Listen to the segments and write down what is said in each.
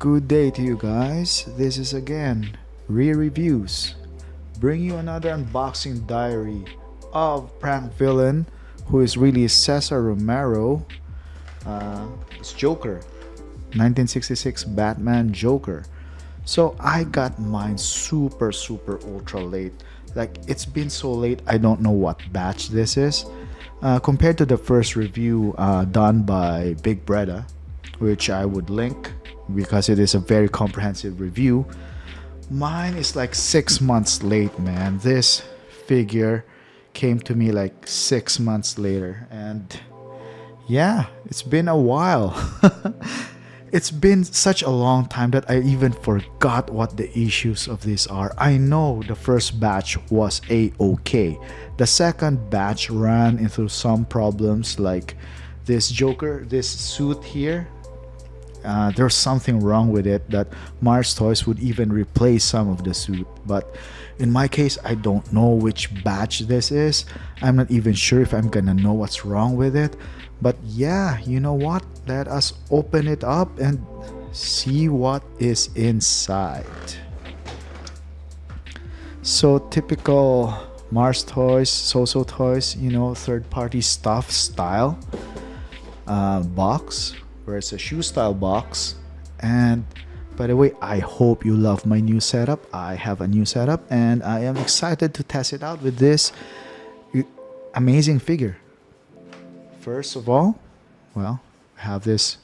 Good day to you guys. This is again Reviews. Bring you another unboxing diary of prank villain who is really Cesar Romero. It's Joker, 1966 Batman Joker. So I got mine super ultra late. Like it's been so late, I don't know what batch this is. Compared to the first review done by Big Breda, which I would link because it is a very comprehensive review. Mine is like 6 months late, man. This figure came to me like 6 months later, and yeah, it's been a while. It's been such a long time that I even forgot what the issues of this are. I know the first batch was a-okay. The second batch ran into some problems like this Joker, this suit here. There's something wrong with it that Mars Toys would even replace some of the suit. But in my case, I don't know which batch this is. I'm not even sure if I'm gonna know what's wrong with it. But yeah, you know what? Let us open it up and see what is inside. So typical Mars Toys, So Toys, third-party stuff style box, where it's a shoe style box. And by the way, I hope you love my new setup. I have a new setup and I am excited to test it out with this amazing figure. First of all, well, I have this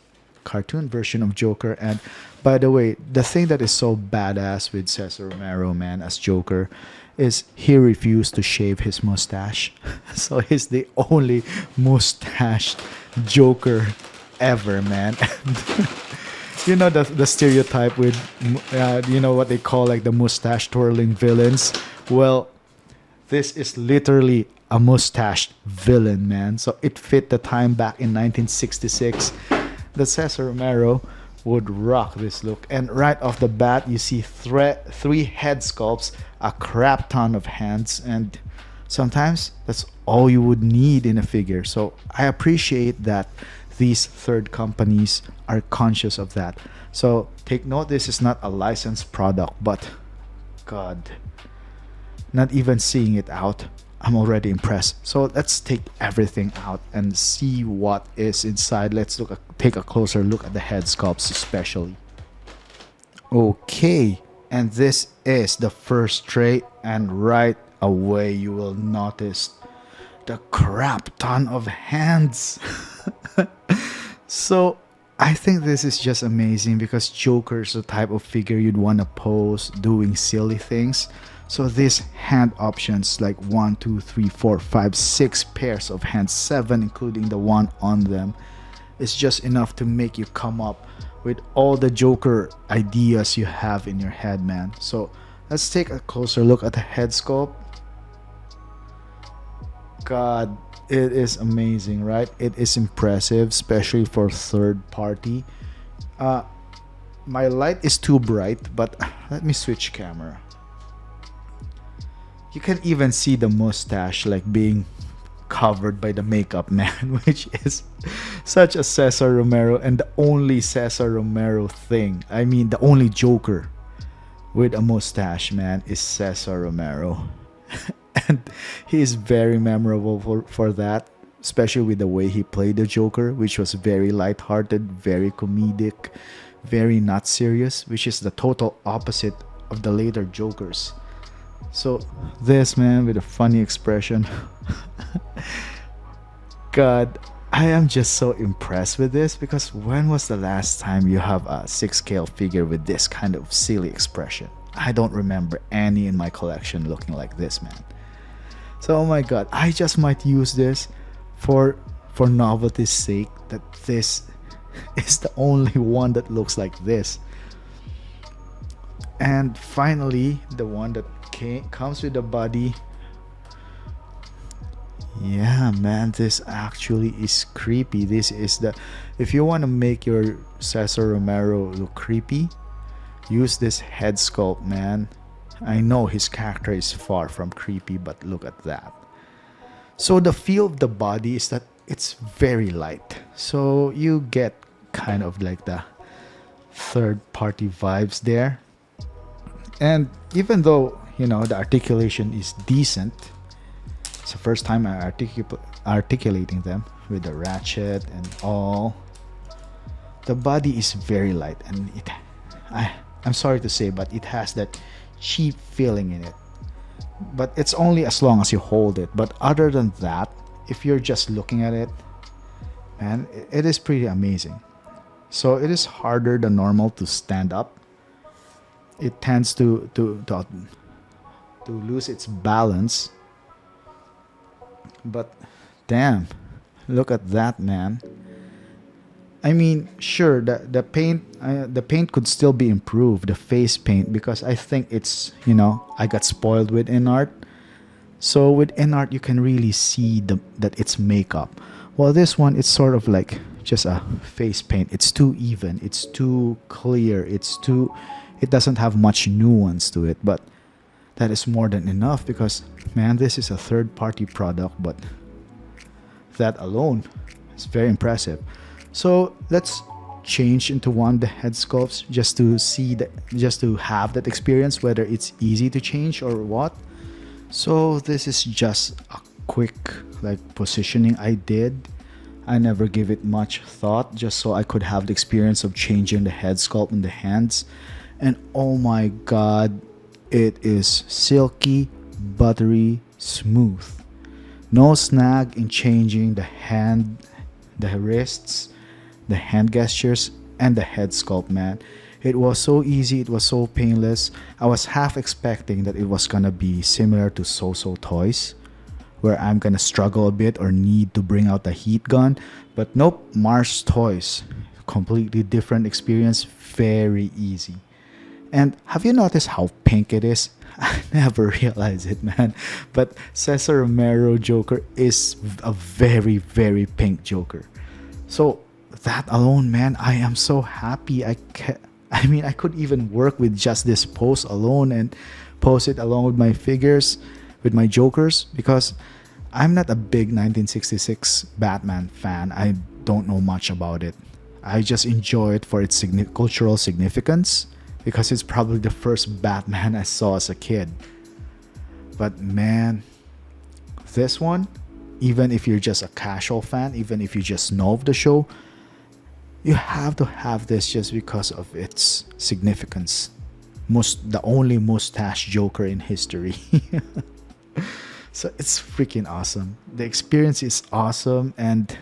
cartoon version of Joker. And by the way, the thing that is so badass with Cesar Romero, man, as Joker, is he refused to shave his mustache. So he's the only mustached Joker ever, man. You know the stereotype with what they call like the mustache twirling villains. Well, this is literally a mustached villain, man. So it fit the time back in 1966 that Cesar Romero would rock this look. And right off the bat, you see three head sculpts, a crap ton of hands, and sometimes that's all you would need in a figure. So I appreciate that these third companies are conscious of that. So take note, this is not a licensed product, but God, not even seeing it out, I'm already impressed. So let's take everything out and see what is inside. Let's take a closer look at the head sculpts especially. Okay, and this is the first tray, and right away you will notice the crap ton of hands. So I think this is just amazing because Joker is the type of figure you'd want to pose doing silly things. So these hand options, like 1, 2, 3, 4, 5, 6 pairs of hands, 7 including the one on them, is just enough to make you come up with all the Joker ideas you have in your head, man. So let's take a closer look at the head sculpt. God, it is amazing, right? It is impressive, especially for third party. My light is too bright, but let me switch camera. You can even see the mustache like being covered by the makeup, man, which is such a Cesar Romero, and the only Cesar Romero thing. I mean, the only Joker with a mustache, man, is Cesar Romero. And he is very memorable for that, especially with the way he played the Joker, which was very lighthearted, very comedic, very not serious, which is the total opposite of the later Jokers. So this man with a funny expression. God, I am just so impressed with this, because when was the last time you have a 6 scale figure with this kind of silly expression? I don't remember any in my collection looking like this, man. So oh my God, I just might use this for novelty's sake, that this is the only one that looks like this. And finally, the one that comes with the body. Yeah, man, this actually is creepy. This is if you want to make your Cesar Romero look creepy, use this head sculpt, man. I know his character is far from creepy, but look at that. So the feel of the body is that it's very light. So you get kind of like the third party vibes there. And even though, the articulation is decent, it's the first time I'm articulating them with the ratchet and all. The body is very light, and I'm sorry to say, but it has that cheap feeling in it. But it's only as long as you hold it. But other than that, if you're just looking at it, man, it is pretty amazing. So it is harder than normal to stand up. It tends to lose its balance. But damn, look at that, man. I mean, sure, the paint could still be improved, the face paint, because I think it's, I got spoiled with InArt. So with InArt, you can really see that it's makeup. Well, this one, it's sort of like just a face paint. It's too even. It's too clear. It doesn't have much nuance to it, but that is more than enough because, man, this is a third-party product, but that alone is very impressive. So let's change into one of the head sculpts just to have that experience, whether it's easy to change or what. So this is just a quick positioning I did. I never give it much thought, just so I could have the experience of changing the head sculpt in the hands. And oh my god, it is silky, buttery, smooth. No snag in changing the wrists, the hand gestures, and the head sculpt, man. It was so easy, it was so painless. I was half expecting that it was gonna be similar to So-So Toys, where I'm gonna struggle a bit or need to bring out the heat gun. But nope, Mars Toys. Completely different experience, very easy. And have you noticed how pink it is? I never realized it, man. But Cesar Romero Joker is a very, very pink Joker. So that alone, man, I am so happy. I could even work with just this pose alone and pose it along with my figures, with my Jokers, because I'm not a big 1966 Batman fan. I don't know much about it. I just enjoy it for its cultural significance, because it's probably the first Batman I saw as a kid. But man, this one, even if you're just a casual fan, even if you just know of the show, you have to have this just because of its significance. The only mustache Joker in history. So it's freaking awesome. The experience is awesome, and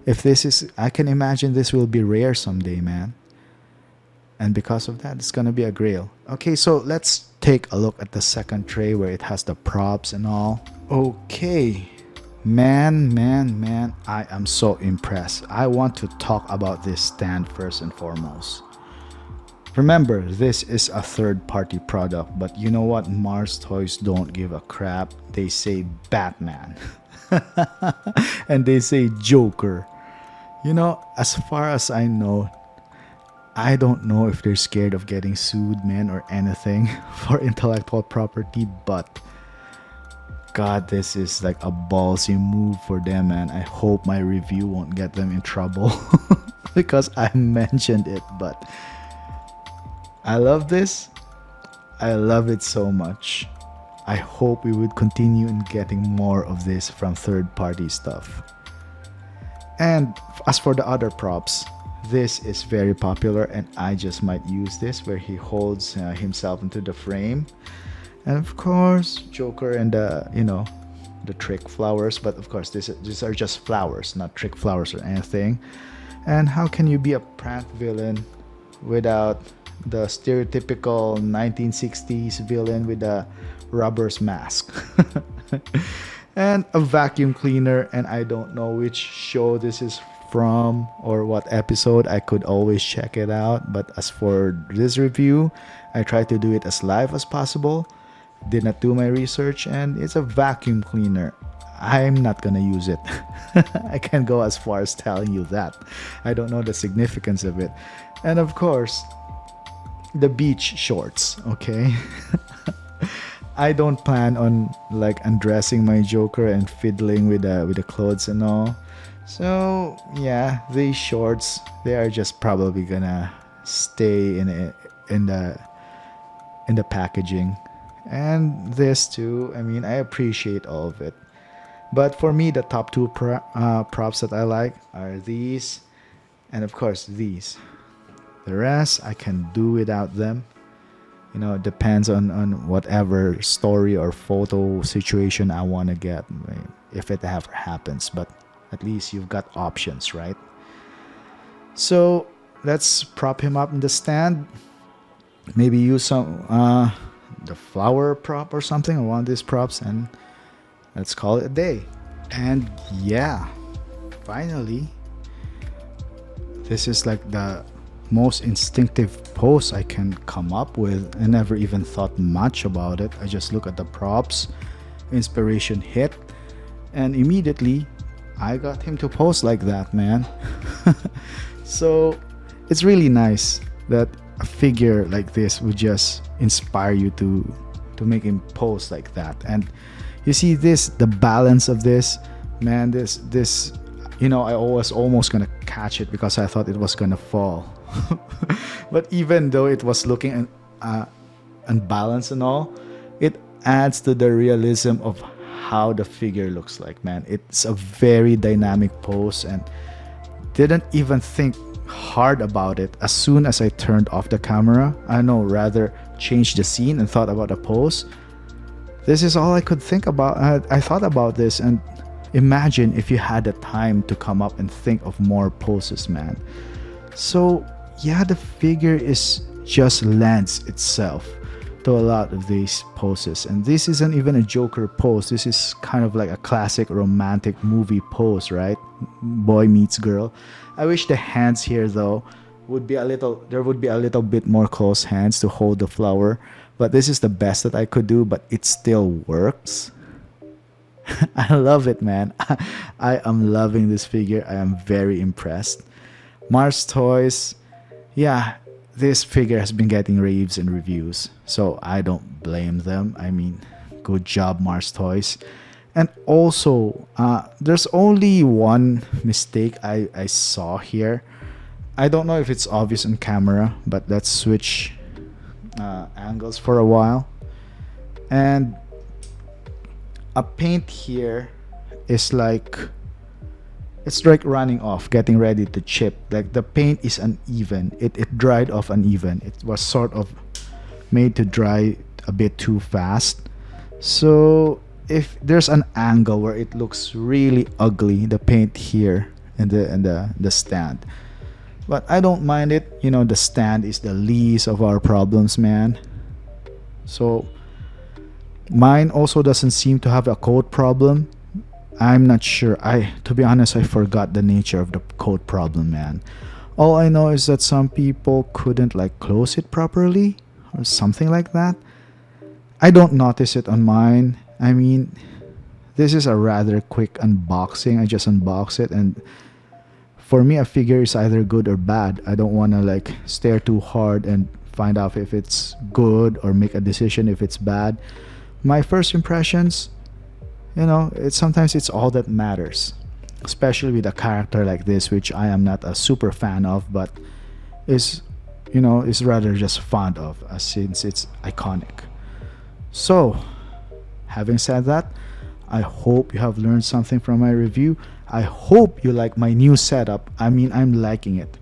I can imagine this will be rare someday, man. And because of that, it's gonna be a grail. Okay, so let's take a look at the second tray where it has the props and all. Okay, man, I am so impressed. I want to talk about this stand first and foremost. Remember, this is a third-party product, but you know what? Mars Toys don't give a crap. They say Batman. And they say Joker. As far as I know, I don't know if they're scared of getting sued, man, or anything for intellectual property, but God, this is like a ballsy move for them, man. I hope my review won't get them in trouble because I mentioned it, but I love this. I love it so much. I hope we would continue in getting more of this from third-party stuff. And as for the other props, this is very popular, and I just might use this where he holds himself into the frame. And of course, Joker and the trick flowers. But of course, these are just flowers, not trick flowers or anything. And how can you be a prank villain without the stereotypical 1960s villain with a rubber's mask? And a vacuum cleaner, and I don't know which show this is from or what episode. I could always check it out, but as for this review, I tried to do it as live as possible. Did not do my research, and it's a vacuum cleaner. I'm not gonna use it. I can't go as far as telling you that. I don't know the significance of it. And of course, the beach shorts, okay? I don't plan on undressing my Joker and fiddling with the clothes and all. So yeah, these shorts, they are just probably gonna stay in the in the packaging. And this too, I mean, I appreciate all of it. But for me, the top two props that I like are these, and of course these. The rest I can do without them. You know, it depends on whatever story or photo situation I want to get, if it ever happens. But at least you've got options, right? So let's prop him up in the stand. Maybe use some the flower prop or something, or one of these props, and let's call it a day. And yeah, finally, this is like the most instinctive pose I can come up with. I never even thought much about it. I just look at the props, inspiration hit, and immediately I got him to pose like that, man. So it's really nice that a figure like this would just inspire you to make him pose like that. And you see this, the balance of this, man, this you know, I was almost gonna catch it because I thought it was gonna fall. But even though it was looking unbalanced and all, it adds to the realism of how the figure looks like, man. It's a very dynamic pose, and didn't even think hard about it. As soon as I turned off the camera, I know, rather changed the scene and thought about a pose, this is all I could think about. I thought about this, and imagine if you had the time to come up and think of more poses, man. So yeah, the figure is just lends itself to a lot of these poses, and this isn't even a Joker pose. This is kind of like a classic romantic movie pose, right? Boy meets girl. I wish the hands here though would be a little, there would be a little bit more close hands to hold the flower, but this is the best that I could do, but it still works. I love it, man. I am loving this figure. I am very impressed. Mars Toys, yeah, this figure has been getting raves and reviews, so I don't blame them. I mean, good job, Mars Toys. And also, there's only one mistake I saw here. I don't know if it's obvious on camera, but let's switch angles for a while. And a paint here is like, it's like running off, getting ready to chip. Like the paint is uneven. It dried off uneven. It was sort of made to dry a bit too fast. So if there's an angle where it looks really ugly, the paint here and the stand. But I don't mind it. You know, the stand is the least of our problems, man. So mine also doesn't seem to have a coat problem. I'm not sure. To be honest, I forgot the nature of the coat problem, man. All I know is that some people couldn't like close it properly or something like that. I don't notice it on mine. I mean, this is a rather quick unboxing. I just unbox it, and for me a figure is either good or bad. I don't want to like stare too hard and find out if it's good or make a decision if it's bad. My first impressions, you know, sometimes it's all that matters, especially with a character like this, which I am not a super fan of, but is, you know, is rather just fond of, since it's iconic. So having said that, I hope you have learned something from my review. I hope you like my new setup. I mean, I'm liking it.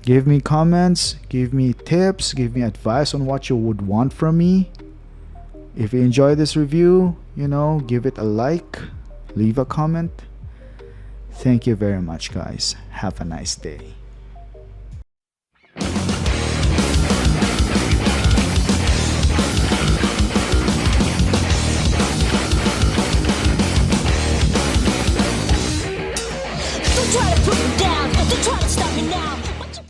Give me comments, give me tips, give me advice on what you would want from me. If you enjoy this review, you know, give it a like, leave a comment. Thank you very much, guys. Have a nice day.